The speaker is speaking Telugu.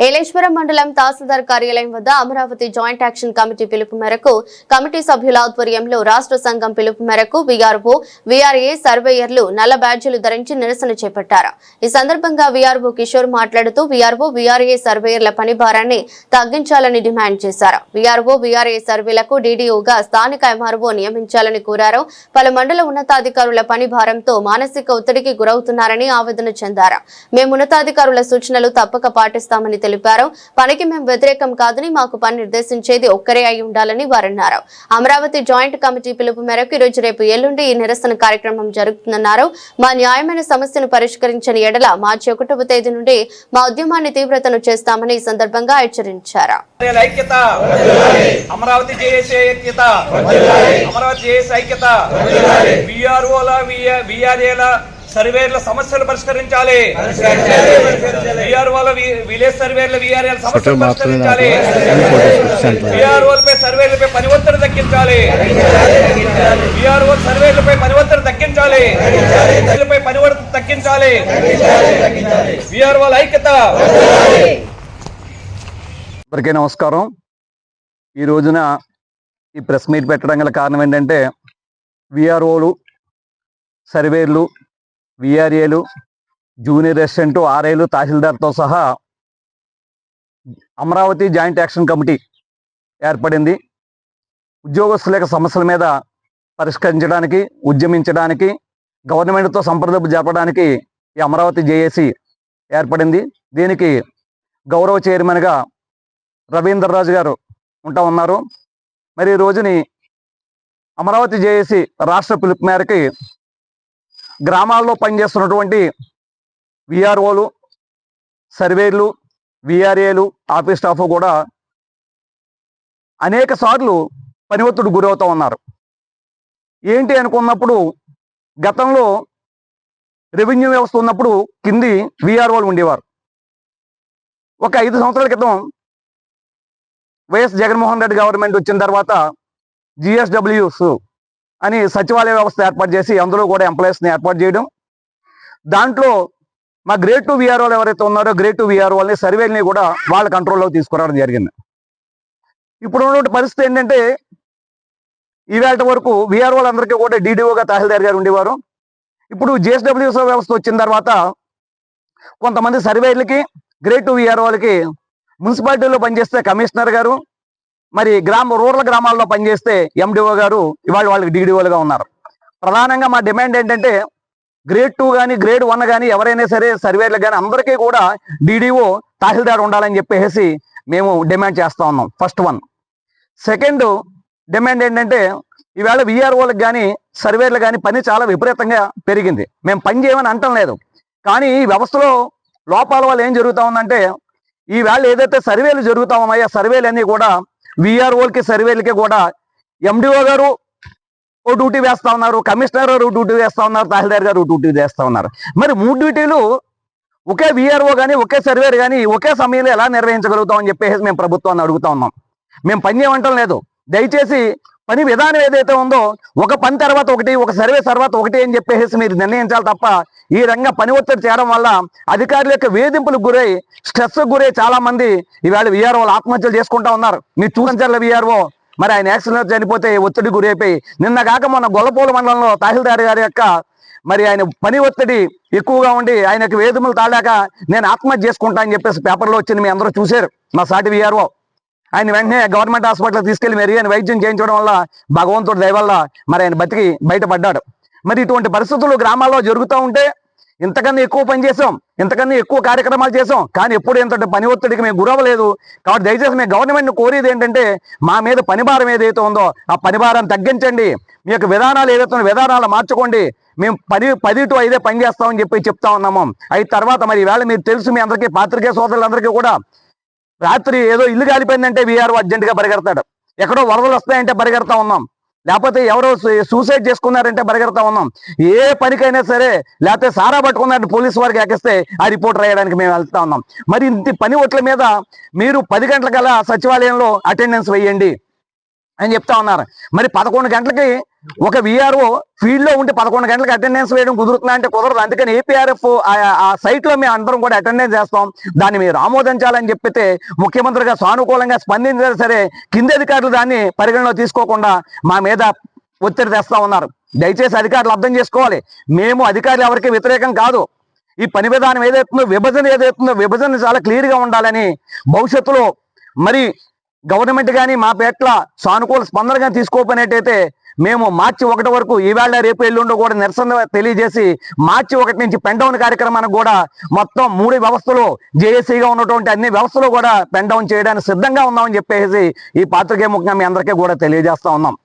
ఏలేశ్వరం మండలం తహసీల్దార్ కార్యాలయం వద్ద అమరావతి జాయింట్ యాక్షన్ కమిటీ పిలుపు మేరకు కమిటీ సభ్యుల ఆధ్వర్యంలో రాష్ట్ర సంఘం పిలుపు మేరకు వీఆర్ఓ వీఆర్ఏ సర్వేయర్లు నల్ల బ్యాడ్జీలు ధరించి నిరసన చేపట్టారు. ఈ సందర్భంగా వీఆర్ఓ కిషోర్ మాట్లాడుతూ వీఆర్ఓ వీఆర్ఏ సర్వేయర్ల పని భారాన్ని తగ్గించాలని డిమాండ్ చేశారు. వీఆర్ఓ వీఆర్ఏ సర్వేలకు డీడీఓగా స్థానిక ఎంఆర్ఓ నియమించాలని కోరారు. పలు మండల ఉన్నతాధికారుల పని భారంతో మానసిక ఒత్తిడికి గురవుతున్నారని ఆవేదన చెందారు. మేము ఉన్నతాధికారుల సూచనలు తప్పక పాటిస్తామని తెలిపారు. పనికి మేము వ్యతిరేకం కాదని మాకు పని నిర్దేశించేది ఒక్కరే అయి ఉండాలని వారన్నారు. అమరావతి జాయింట్ కమిటీ పిలుపు మేరకు ఈరోజు రేపు ఎల్లుండి ఈ నిరసన కార్యక్రమం జరుగుతుందన్నారు. మా న్యాయమైన సమస్యను పరిష్కరించని ఎడల మార్చి 1వ తేదీ నుండి మా ఉద్యమాన్ని తీవ్రతను చేస్తామని ఈ సందర్భంగా హెచ్చరించారు. అమరావతి జేఏసీ ఐక్యత, అమరావతి జేఏసీ ఐక్యత, వీఆర్ఓల వీఆర్ఏల సర్వేర్ల సమస్యలు పరిష్కరించాలి. వీఆర్ఓల విలేజ్ సర్వేర్ల వీఆర్ఏల సమస్యలు పరిష్కరించాలి. వీఆర్ఓలపై సర్వేలపై పని ఒత్తిడి తగ్గించాలి. వీఆర్ఓ సర్వేలపై పని ఒత్తిడి తగ్గించాలి. పని ఒత్తిడి తగ్గించాలి. వీఆర్ఓల ఐక్యత. అందరికీ నమస్కారం. ఈ రోజున ఈ ప్రెస్ మీట్ పెట్టడం గల కారణం ఏంటంటే వీఆర్ఓలు, సర్వేర్లు, వీఆర్ఏలు, జూనియర్ అసిస్టెంట్, ఆర్ఐలు, తహసీల్దార్తో సహా అమరావతి జాయింట్ యాక్షన్ కమిటీ ఏర్పడింది. ఉద్యోగస్తుల యొక్క సమస్యల మీద పరిష్కరించడానికి, ఉద్యమించడానికి, గవర్నమెంట్తో సంప్రదింపు జరపడానికి ఈ అమరావతి జేఏసీ ఏర్పడింది. దీనికి గౌరవ చైర్మన్గా రవీంద్రరాజు గారు ఉంటా ఉన్నారు. మరి ఈ రోజుని అమరావతి జేఏసీ రాష్ట్ర పిలుపు మేరకి గ్రామాల్లో పనిచేస్తున్నటువంటి వీఆర్ఓలు, సర్వేర్లు, వీఆర్ఏలు, ఆఫీస్ స్టాఫ్ కూడా అనేక సార్లు పని ఒత్తిడి గురవుతూ ఉన్నారు. ఏంటి అనుకున్నప్పుడు గతంలో రెవెన్యూ వ్యవస్థ ఉన్నప్పుడు కింది వీఆర్ఓలు ఉండేవారు. ఒక 5 సంవత్సరాల క్రితం వైఎస్ జగన్మోహన్ రెడ్డి గవర్నమెంట్ వచ్చిన తర్వాత జిఎస్డబ్ల్యూస్ అని సచివాలయ వ్యవస్థ ఏర్పాటు చేసి అందులో కూడా ఎంప్లాయీస్ని ఏర్పాటు చేయడం, దాంట్లో మా గ్రేడ్ 2 వీఆర్ఓలు ఎవరైతే ఉన్నారో గ్రేడ్ 2 వీఆర్ఓల్ని సర్వేల్ని కూడా వాళ్ళ కంట్రోల్లో తీసుకురావడం జరిగింది. ఇప్పుడు ఉన్నటువంటి పరిస్థితి ఏంటంటే ఈవేళ వరకు వీఆర్ఓలందరికీ కూడా డీడీఓగా తహసీల్దార్ గారు ఉండేవారు. ఇప్పుడు జిఎస్డబ్ల్యూస్ వ్యవస్థ వచ్చిన తర్వాత కొంతమంది సర్వేర్లకి, గ్రేడ్ 2 వీఆర్ఓలకి మున్సిపాలిటీలో పనిచేస్తే కమిషనర్ గారు, మరి రూరల్ గ్రామాల్లో పనిచేస్తే ఎండిఓ గారు ఇవాళ వాళ్ళకి డీడీఓలుగా ఉన్నారు. ప్రధానంగా మా డిమాండ్ ఏంటంటే గ్రేడ్ 2 కానీ గ్రేడ్ 1 కానీ ఎవరైనా సరే సర్వేర్లు కానీ అందరికీ కూడా డీడీఓ తహసీల్దార్ ఉండాలని చెప్పేసి మేము డిమాండ్ చేస్తూ ఉన్నాం. First one. సెకండ్ డిమాండ్ ఏంటంటే ఈవేళ వీఆర్ఓలకు కానీ సర్వేర్లు కానీ పని చాలా విపరీతంగా పెరిగింది. మేము పని చేయమని అంటం లేదు, కానీ ఈ వ్యవస్థలో లోపాల వల్ల ఏం జరుగుతూ ఉందంటే ఈవేళ ఏదైతే సర్వేలు జరుగుతా ఉన్నాయో సర్వేలు అన్నీ కూడా వీఆర్ఓలకి, సర్వేలకి కూడా ఎండిఓ గారు ఓ డ్యూటీ వేస్తా ఉన్నారు, కమిషనర్ గారు డ్యూటీ వేస్తా ఉన్నారు, తహసీల్దార్ గారు డ్యూటీ వేస్తా ఉన్నారు. మరి 3 డ్యూటీలు ఒకే వీఆర్ఓ కానీ ఒకే సర్వేర్ కానీ ఒకే సమయంలో ఎలా నిర్వహించగలుగుతామని చెప్పేసి మేము ప్రభుత్వాన్ని అడుగుతా ఉన్నాం. మేము పని చేయమంటం లేదు, దయచేసి పని విధానం ఏదైతే ఉందో ఒక పని తర్వాత ఒకటి, ఒక సర్వే తర్వాత ఒకటి అని చెప్పేసి మీరు నిర్ణయించాలి తప్ప ఈ రంగం పని ఒత్తిడి చేయడం వల్ల అధికారుల యొక్క వేధింపులకు గురై, స్ట్రెస్కు గురై చాలా మంది ఈవేళ వీఆర్ఓలు ఆత్మహత్యలు చేసుకుంటా ఉన్నారు. మీరు చూపించాల వీఆర్ఓ మరి ఆయన యాక్సిడెంట్ చనిపోతే ఒత్తిడి గురైపోయి నిన్న కాక మొన్న గొల్లపూల మండలంలో తహసీల్దార్ గారి యొక్క మరి ఆయన పని ఒత్తిడి ఎక్కువగా ఉండి ఆయనకు వేధింపులు తాళాక నేను ఆత్మహత్య చేసుకుంటా అని చెప్పేసి పేపర్లో వచ్చింది, మీ అందరూ చూశారు. మా సాటి వీఆర్ఓ ఆయన వెంటనే గవర్నమెంట్ హాస్పిటల్ తీసుకెళ్లి మరి ఆయన వైద్యం చేయించడం వల్ల భగవంతుడి దయ వల్ల మరి ఆయన బతికి బయటపడ్డాడు. మరి ఇటువంటి పరిస్థితులు గ్రామాల్లో జరుగుతూ ఉంటే ఇంతకన్నా ఎక్కువ పని చేసాం, ఇంతకన్నా ఎక్కువ కార్యక్రమాలు చేసాం, కానీ ఎప్పుడు ఇంత పని ఒత్తిడికి మేము గురవలేదు. కాబట్టి దయచేసి మేము గవర్నమెంట్ని కోరేది ఏంటంటే మా మీద పని భారం ఏదైతే ఉందో ఆ పని భారాన్ని తగ్గించండి, మీ యొక్క విధానాలు ఏదైతే విధానాలు మార్చుకోండి, మేము 10 to 5 పని చేస్తామని చెప్పి చెప్తా ఉన్నాము. అయిన తర్వాత మరి ఈవేళ మీరు తెలుసు మీ అందరికీ, పాత్రికేయ సోదరులందరికీ కూడా, రాత్రి ఏదో ఇల్లు కాలిపోయిందంటే వీఆర్ఓ అర్జెంటుగా పరిగెడతాడు, ఎక్కడో వరదలు వస్తాయంటే పరిగెడతా ఉన్నాం, లేకపోతే ఎవరో సూసైడ్ చేసుకున్నారంటే పరిగెడతా ఉన్నాం. ఏ పనికైనా సరే, లేకపోతే సారా పట్టుకున్నారంటే పోలీసు వారికి ఎక్కిస్తే ఆ రిపోర్ట్ రాయడానికి మేము వెళ్తా ఉన్నాం. మరి ఇంత పని ఒట్ల మీద మీరు 10 గంటలకల్లా సచివాలయంలో అటెండెన్స్ వేయండి అని చెప్తా ఉన్నారు. మరి 11 గంటలకి ఒక విఆర్ఓ ఫీల్డ్ లో ఉంటే 11 గంటలకు అటెండెన్స్ వేయడం కుదురుతున్నా అంటే కుదరదు. అందుకని ఏపీఆర్ఎఫ్ ఆ సైట్ లో మేము అందరం కూడా అటెండెన్స్ చేస్తాం, దాన్ని మీరు ఆమోదించాలని చెప్పితే ముఖ్యమంత్రిగా సానుకూలంగా స్పందించారు. సరే, కింది అధికారులు దాన్ని పరిగణలో తీసుకోకుండా మా మీద ఒత్తిడి తెస్తా ఉన్నారు. దయచేసి అధికారులు అర్థం చేసుకోవాలి, మేము అధికారులు ఎవరికి వ్యతిరేకం కాదు. ఈ పని విధానం ఏదైతుందో, విభజన చాలా క్లియర్ గా ఉండాలని, భవిష్యత్తులో మరి గవర్నమెంట్ కానీ మా పేట్ల సానుకూల స్పందన కానీ తీసుకోకపోయినట్టయితే మేము మార్చి 1 వరకు, ఈవేళ రేపు ఎల్లుండో కూడా నిరసన తెలియజేసి మార్చి 1 నుంచి పెన్ డౌన్ కార్యక్రమానికి కూడా మొత్తం 3 వ్యవస్థలు జేఏసీగా ఉన్నటువంటి అన్ని వ్యవస్థలు కూడా పెన్ డౌన్ చేయడానికి సిద్ధంగా ఉన్నామని చెప్పేసి ఈ పాత్రికేయ ముఖ్యంగా మీ అందరికీ కూడా తెలియజేస్తా ఉన్నాం.